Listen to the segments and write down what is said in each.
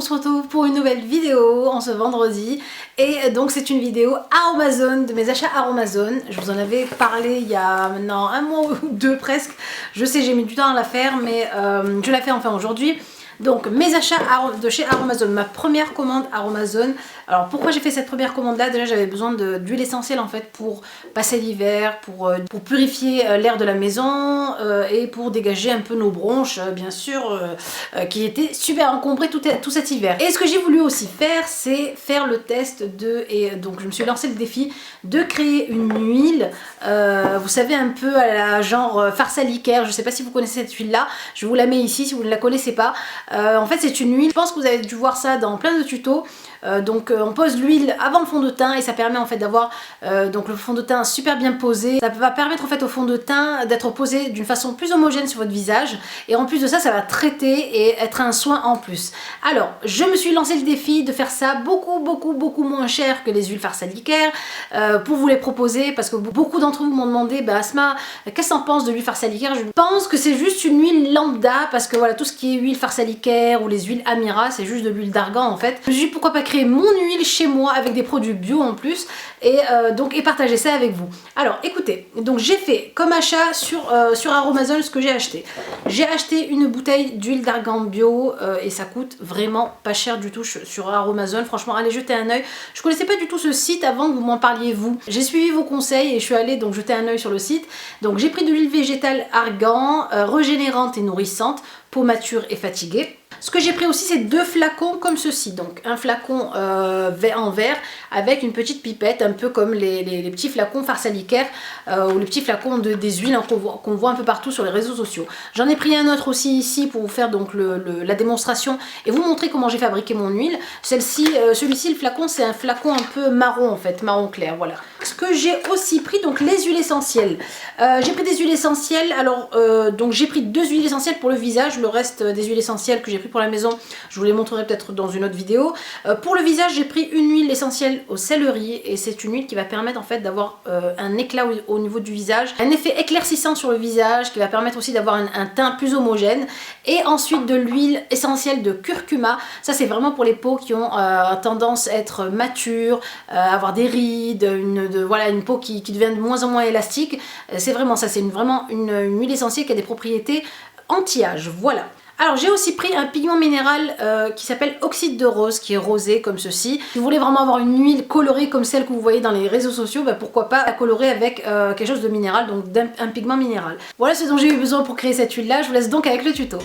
on se retrouve pour une nouvelle vidéo en ce vendredi. Et donc c'est une vidéo Aromazone, de mes achats Aromazone. Je vous en avais parlé il y a maintenant un mois ou deux presque. Je sais, j'ai mis du temps à la faire, mais je la fais enfin aujourd'hui. Donc mes achats de chez Aromazone, ma première commande Aromazone. Alors pourquoi j'ai fait cette première commande là? Déjà j'avais besoin d'huile essentielle en fait pour passer l'hiver, pour purifier l'air de la maison et pour dégager un peu nos bronches bien sûr qui étaient super encombrées tout cet hiver. Et ce que j'ai voulu aussi faire, c'est faire le test et donc je me suis lancé le défi de créer une huile, vous savez, un peu à la genre Farsalicaire. Je sais pas si vous connaissez cette huile là, je vous la mets ici si vous ne la connaissez pas. En fait c'est une huile, je pense que vous avez dû voir ça dans plein de tutos. On pose l'huile avant le fond de teint et ça permet en fait d'avoir donc le fond de teint super bien posé. Ça va permettre en fait au fond de teint d'être posé d'une façon plus homogène sur votre visage, et en plus de ça, ça va traiter et être un soin en plus. Alors je me suis lancé le défi de faire ça beaucoup moins cher que les huiles Farsalicaire pour vous les proposer, parce que beaucoup d'entre vous m'ont demandé bah Asma, qu'est-ce que t'en penses de l'huile Farsalicaire? Je pense que c'est juste une huile lambda, parce que voilà, tout ce qui est huile Farsalicaire ou les huiles Amira, c'est juste de l'huile d'argan en fait. Je me suis dit pourquoi pas créer mon huile chez moi avec des produits bio en plus et partager ça avec vous. Alors écoutez, donc j'ai fait comme achat sur Aromazone ce que j'ai acheté. J'ai acheté une bouteille d'huile d'argan bio et ça coûte vraiment pas cher du tout sur Aromazone. Franchement, allez jeter un oeil. Je connaissais pas du tout ce site avant que vous m'en parliez vous. J'ai suivi vos conseils et je suis allée donc jeter un oeil sur le site. Donc j'ai pris de l'huile végétale argan, régénérante et nourrissante, peau mature et fatiguée. Ce que j'ai pris aussi, c'est 2 flacons comme ceci. Donc un flacon en verre avec une petite pipette, un peu comme les petits flacons Farsalicaire ou les petits flacons des huiles qu'on voit un peu partout sur les réseaux sociaux. J'en ai pris un autre aussi ici pour vous faire donc la démonstration et vous montrer comment j'ai fabriqué mon huile. Celui-ci, le flacon, c'est un flacon un peu marron en fait, marron clair, voilà. Ce que j'ai aussi pris, donc les huiles essentielles. J'ai pris des huiles essentielles, alors donc j'ai pris 2 huiles essentielles pour le visage, le reste des huiles essentielles que j'ai pris pour la maison, je vous les montrerai peut-être dans une autre vidéo. Pour le visage, j'ai pris une huile essentielle au céleri et c'est une huile qui va permettre en fait d'avoir un éclat au niveau du visage, un effet éclaircissant sur le visage qui va permettre aussi d'avoir un teint plus homogène. Et ensuite de l'huile essentielle de curcuma, ça c'est vraiment pour les peaux qui ont tendance à être matures, avoir des rides, une peau qui devient de moins en moins élastique. C'est vraiment ça, c'est vraiment une huile essentielle qui a des propriétés anti-âge, voilà. Alors j'ai aussi pris un pigment minéral qui s'appelle oxyde de rose, qui est rosé comme ceci. Si vous voulez vraiment avoir une huile colorée comme celle que vous voyez dans les réseaux sociaux, bah pourquoi pas la colorer avec quelque chose de minéral, donc un pigment minéral. Voilà ce dont j'ai eu besoin pour créer cette huile là, je vous laisse donc avec le tuto.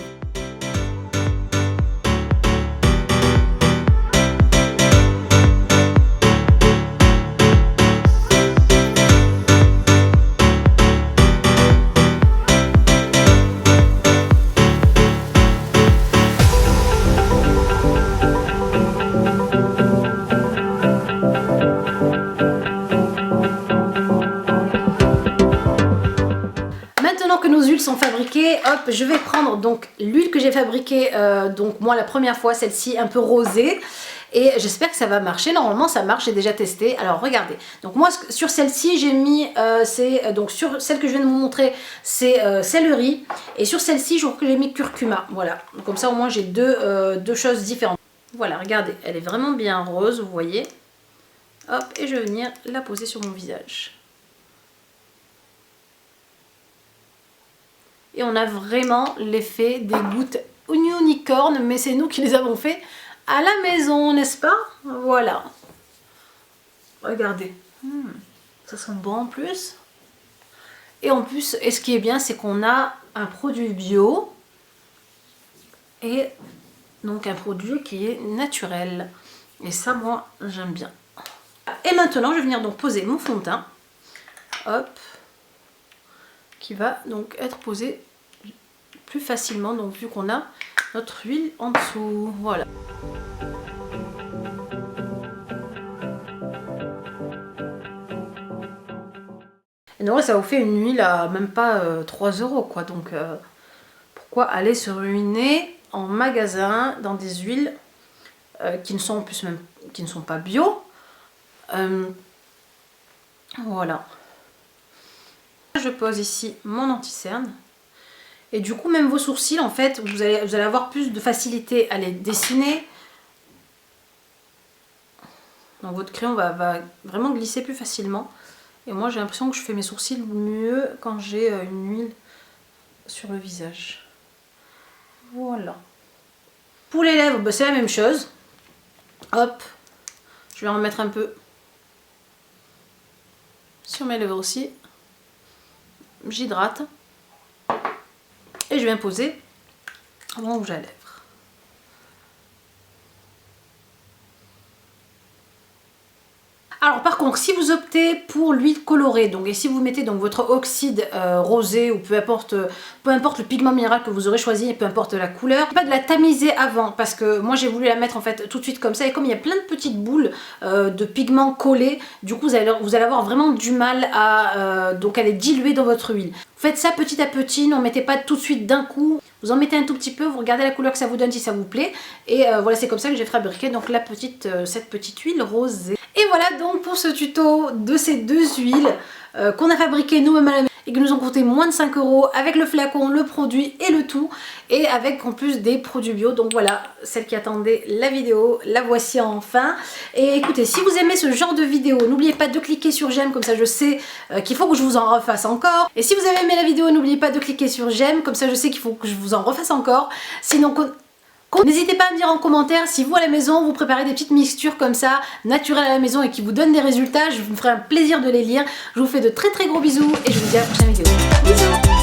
Maintenant que nos huiles sont fabriquées, hop, je vais prendre donc l'huile que j'ai fabriquée, donc moi la première fois, celle-ci un peu rosée, et j'espère que ça va marcher. Normalement ça marche, j'ai déjà testé. Alors regardez, donc moi sur celle-ci j'ai mis, donc sur celle que je viens de vous montrer, c'est céleri, et sur celle-ci je crois que j'ai mis curcuma. Voilà, donc comme ça au moins j'ai deux choses différentes. Voilà, regardez, elle est vraiment bien rose, vous voyez. Hop, et je vais venir la poser sur mon visage. Et on a vraiment l'effet des gouttes unicornes, mais c'est nous qui les avons fait à la maison, n'est-ce pas? Voilà. Regardez. Ça sent bon en plus. Et en plus, et ce qui est bien, c'est qu'on a un produit bio. Et donc un produit qui est naturel. Et ça, moi, j'aime bien. Et maintenant, je vais venir donc poser mon fond de teint. Hop. Qui va donc être posé plus facilement, donc vu qu'on a notre huile en dessous, voilà. Et donc là, ça vous fait une huile à même pas 3 € quoi, donc pourquoi aller se ruiner en magasin dans des huiles qui ne sont en plus même qui ne sont pas bio. Voilà. Je pose ici mon anti-cerne. Et du coup, même vos sourcils, en fait, vous allez avoir plus de facilité à les dessiner, Donc votre crayon va vraiment glisser plus facilement. Et moi j'ai l'impression que je fais mes sourcils mieux quand j'ai une huile sur le visage. Voilà. Pour les lèvres, bah, c'est la même chose. Hop, je vais en remettre un peu sur mes lèvres aussi. J'hydrate. Et je viens poser mon rouge à lèvres. Alors par contre, si vous optez pour l'huile colorée, donc, et si vous mettez donc votre oxyde rosé ou peu importe le pigment minéral que vous aurez choisi et peu importe la couleur, pas de la tamiser avant parce que moi j'ai voulu la mettre en fait tout de suite comme ça et comme il y a plein de petites boules de pigments collés, du coup vous allez avoir vraiment du mal à les diluer dans votre huile. Faites ça petit à petit, n'en mettez pas tout de suite d'un coup. Vous en mettez un tout petit peu, vous regardez la couleur que ça vous donne si ça vous plaît. Et voilà, c'est comme ça que j'ai fabriqué donc cette petite huile rosée. Et voilà donc pour ce tuto de ces deux huiles qu'on a fabriquées nous-mêmes à la maison et qui nous ont coûté moins de 5 € avec le flacon, le produit et le tout. Et avec en plus des produits bio. Donc voilà, celle qui attendait la vidéo, la voici enfin. Et écoutez, si vous aimez ce genre de vidéo, n'oubliez pas de cliquer sur j'aime, comme ça je sais qu'il faut que je vous en refasse encore. Et si vous avez aimé la vidéo, n'oubliez pas de cliquer sur j'aime, comme ça je sais qu'il faut que je vous en refasse encore. Sinon, n'hésitez pas à me dire en commentaire si vous à la maison vous préparez des petites mixtures comme ça, naturelles à la maison et qui vous donnent des résultats. Je vous ferai un plaisir de les lire. Je vous fais de très gros bisous et je vous dis à la prochaine vidéo. Bisous!